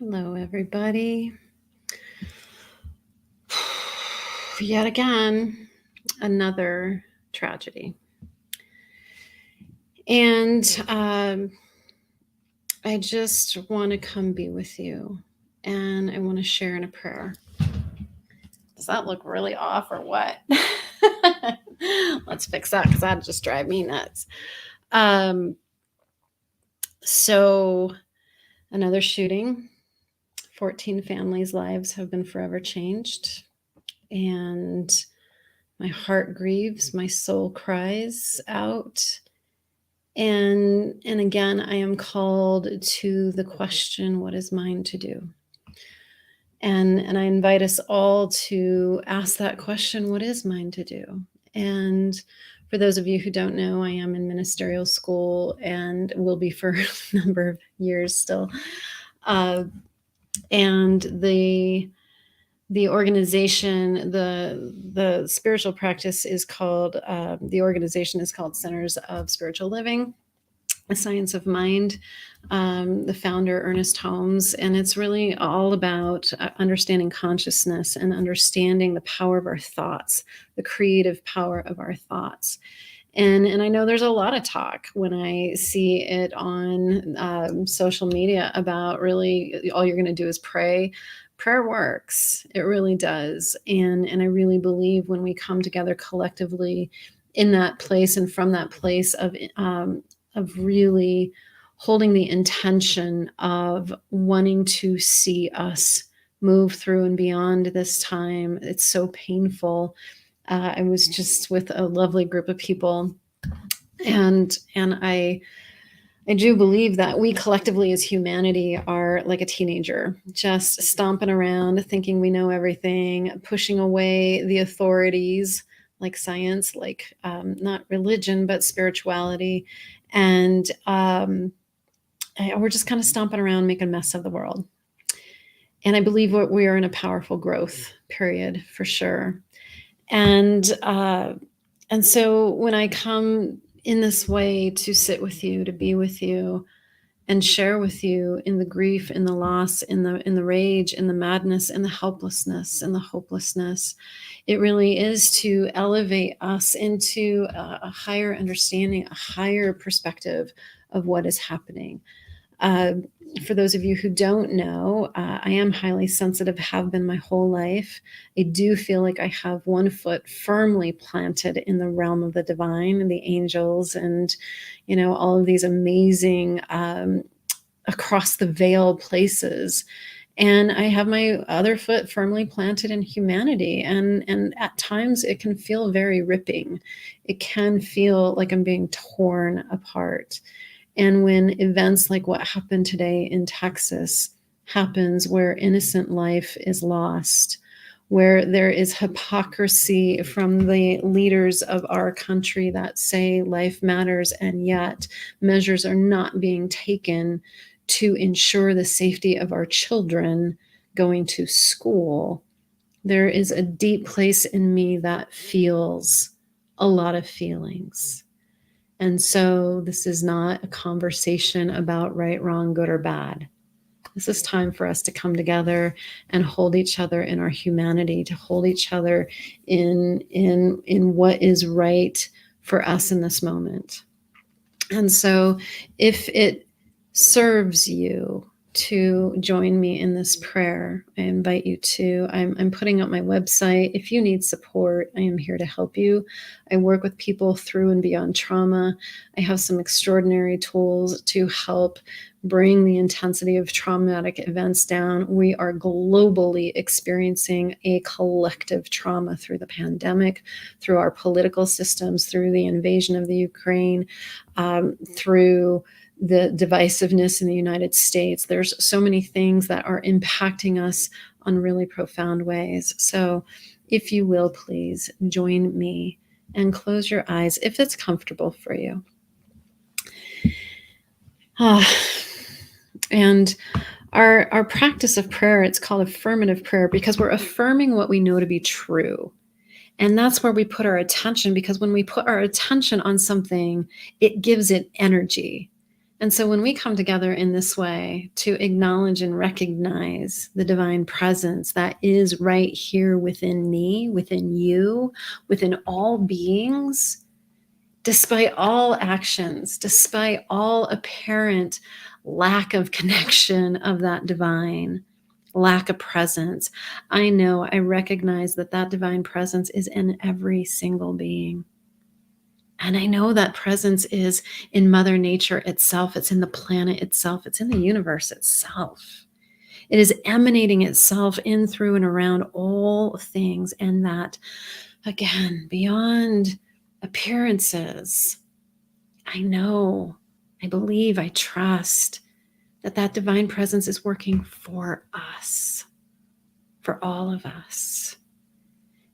Hello, everybody. Yet again, another tragedy. And I just want to come be with you and I want to share in a prayer. Does that look really off or what? Let's fix that because that'd just drive me nuts. So, another shooting. 14 families' lives have been forever changed. And my heart grieves, my soul cries out. And again, I am called to the question, what is mine to do? And I invite us all to ask that question, what is mine to do? And for those of you who don't know, I am in ministerial school and will be for a number of years still. And the organization, the spiritual practice is called, the organization is called Centers of Spiritual Living, a Science of Mind, the founder, Ernest Holmes. And it's really all about understanding consciousness and understanding the power of our thoughts, the creative power of our thoughts. And I know there's a lot of talk when I see it on social media about really all you're going to do is pray. Prayer works. It really does. And I really believe when we come together collectively in that place and from that place of really holding the intention of wanting to see us move through and beyond this time. It's so painful. I was just with a lovely group of people, and I do believe that we collectively as humanity are like a teenager, just stomping around, thinking we know everything, pushing away the authorities like science, like not religion, but spirituality. And we're just kind of stomping around, making a mess of the world. And I believe we are in a powerful growth period for sure. And so when I come in this way to sit with you, to be with you, and share with you in the grief, in the loss, in the rage, in the madness, in the helplessness, and the hopelessness, it really is to elevate us into a higher understanding, a higher perspective of what is happening. For those of you who don't know, I am highly sensitive, have been my whole life. I do feel like I have one foot firmly planted in the realm of the divine and the angels and, all of these amazing across the veil places. And I have my other foot firmly planted in humanity. And at times it can feel very ripping. It can feel like I'm being torn apart. And when events like what happened today in Texas happens, where innocent life is lost, where there is hypocrisy from the leaders of our country that say life matters, and yet measures are not being taken to ensure the safety of our children going to school, there is a deep place in me that feels a lot of feelings. And so this is not a conversation about right, wrong, good, or bad. This is time for us to come together and hold each other in our humanity, to hold each other in what is right for us in this moment. And so if it serves you to join me in this prayer, I invite you to. I'm putting up my website. If you need support, I am here to help you. I work with people through and beyond trauma. I have some extraordinary tools to help bring the intensity of traumatic events down. We are globally experiencing a collective trauma through the pandemic, through our political systems, through the invasion of the Ukraine, through the divisiveness in the United States. There's so many things that are impacting us on really profound ways. So if you will, please join me and close your eyes if it's comfortable for you. And our practice of prayer, it's called affirmative prayer because we're affirming what we know to be true. And that's where we put our attention, because when we put our attention on something, it gives it energy. And so when we come together in this way to acknowledge and recognize the divine presence that is right here within me, within you, within all beings, despite all actions, despite all apparent lack of connection of that divine, lack of presence, I recognize that that divine presence is in every single being. And I know that presence is in Mother Nature itself. It's in the planet itself. It's in the universe itself. It is emanating itself in, through, and around all things. And that, again, beyond appearances, I know, I believe, I trust that that divine presence is working for us, for all of us.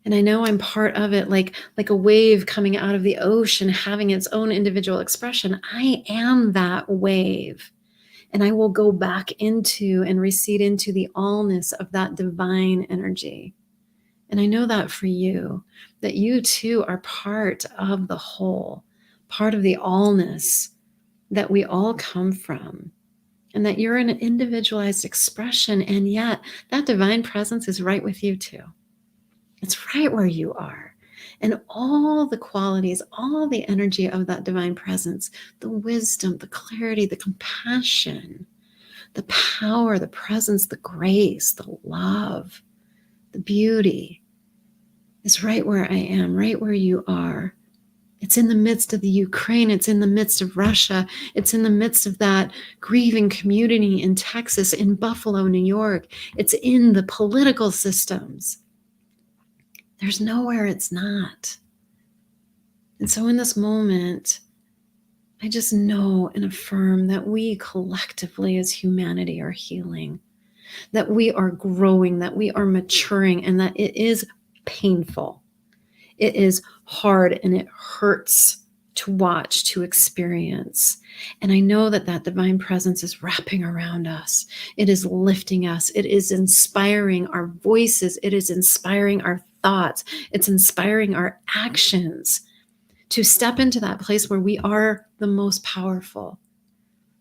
And I know I'm part of it, like a wave coming out of the ocean, having its own individual expression. I am that wave. And I will go back into and recede into the allness of that divine energy. And I know that for you, that you too are part of the whole, part of the allness that we all come from. And that you're an individualized expression. And yet that divine presence is right with you too. It's right where you are. And all the qualities, all the energy of that divine presence, the wisdom, the clarity, the compassion, the power, the presence, the grace, the love, the beauty is right where I am, right where you are. It's in the midst of the Ukraine. It's in the midst of Russia. It's in the midst of that grieving community in Texas, in Buffalo, New York. It's in the political systems. There's nowhere it's not. And so in this moment, I just know and affirm that we collectively as humanity are healing, that we are growing, that we are maturing, and that it is painful. It is hard and it hurts to watch, to experience. And I know that that divine presence is wrapping around us. It is lifting us. It is inspiring our voices. It is inspiring our thoughts. It's inspiring our actions to step into that place where we are the most powerful.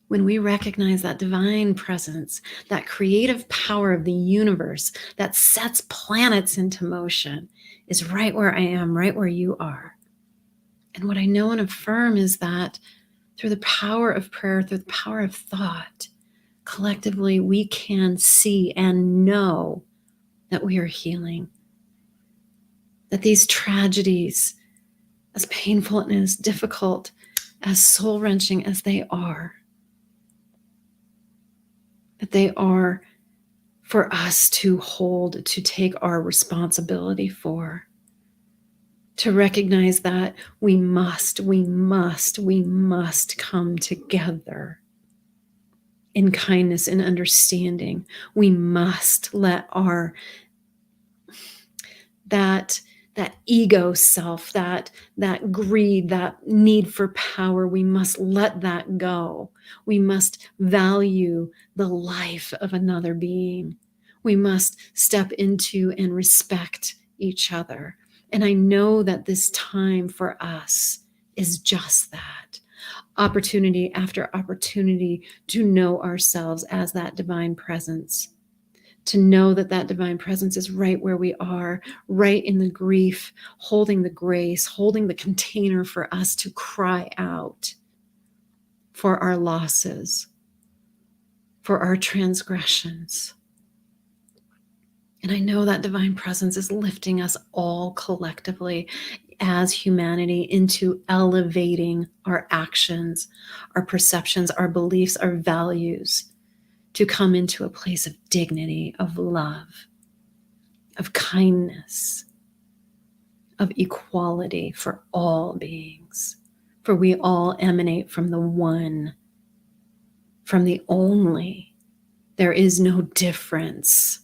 When we recognize that divine presence, that creative power of the universe that sets planets into motion is right where I am, right where you are. And what I know and affirm is that through the power of prayer, through the power of thought, collectively we can see and know that we are healing. That these tragedies, as painful and as difficult, as soul-wrenching as they are, that they are for us to hold, to take our responsibility for, to recognize that we must come together in kindness and understanding. We must let our that ego self, that greed, that need for power, we must let that go. We must value the life of another being. We must step into and respect each other. And I know that this time for us is just that. Opportunity after opportunity to know ourselves as that divine presence. To know that that divine presence is right where we are, right in the grief, holding the grace, holding the container for us to cry out for our losses, for our transgressions. And I know that divine presence is lifting us all collectively as humanity into elevating our actions, our perceptions, our beliefs, our values, to come into a place of dignity, of love, of kindness, of equality for all beings. For we all emanate from the one, from the only. There is no difference.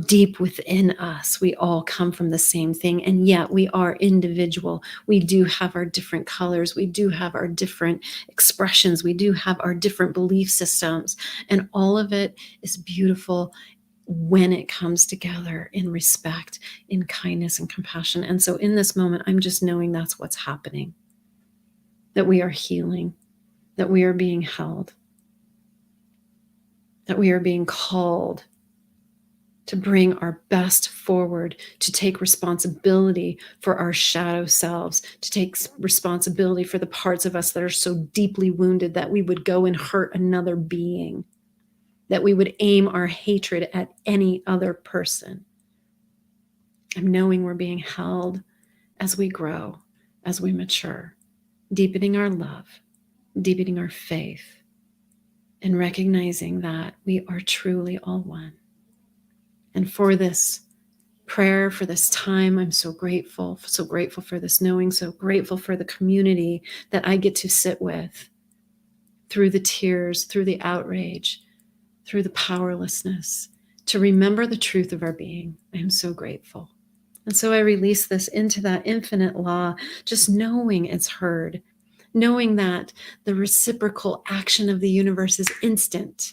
Deep within us, we all come from the same thing, and yet we are individual. We do have our different colors. We do have our different expressions. We do have our different belief systems, and all of it is beautiful when it comes together in respect, in kindness and compassion. And so in this moment, I'm just knowing that's what's happening, that we are healing, that we are being held, that we are being called to bring our best forward, to take responsibility for our shadow selves, to take responsibility for the parts of us that are so deeply wounded that we would go and hurt another being, that we would aim our hatred at any other person. I'm knowing we're being held as we grow, as we mature, deepening our love, deepening our faith, and recognizing that we are truly all one. And for this prayer, for this time, I'm so grateful for this knowing, so grateful for the community that I get to sit with through the tears, through the outrage, through the powerlessness, to remember the truth of our being. I am so grateful. And so I release this into that infinite law, just knowing it's heard, knowing that the reciprocal action of the universe is instant,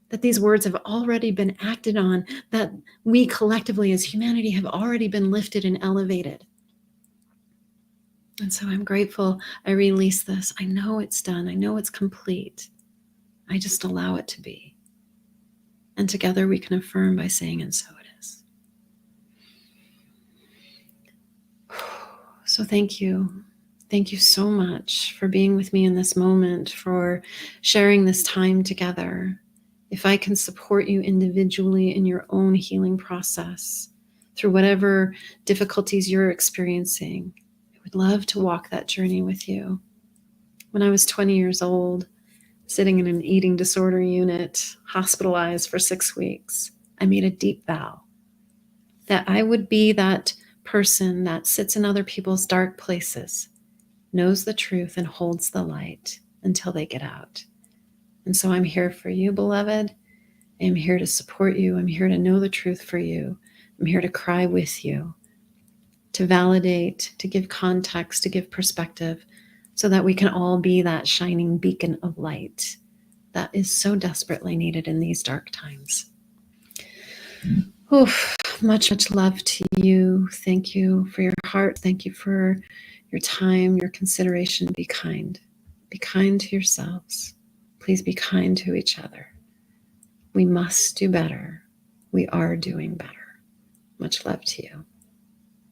that these words have already been acted on, that we collectively as humanity have already been lifted and elevated. And so I'm grateful I release this. I know it's done. I know it's complete. I just allow it to be. And together we can affirm by saying, and so it is. So thank you. Thank you so much for being with me in this moment, for sharing this time together. If I can support you individually in your own healing process through whatever difficulties you're experiencing, I would love to walk that journey with you. When I was 20 years old, sitting in an eating disorder unit, hospitalized for 6 weeks, I made a deep vow that I would be that person that sits in other people's dark places, knows the truth, and holds the light until they get out. And so I'm here for you, beloved. I am here to support you. I'm here to know the truth for you. I'm here to cry with you, to validate, to give context, to give perspective, so that we can all be that shining beacon of light that is so desperately needed in these dark times. Oof, much love to you. Thank you for your heart. Thank you for your time, your consideration. Be kind. Be kind to yourselves. Please be kind to each other. We must do better. We are doing better. Much love to you.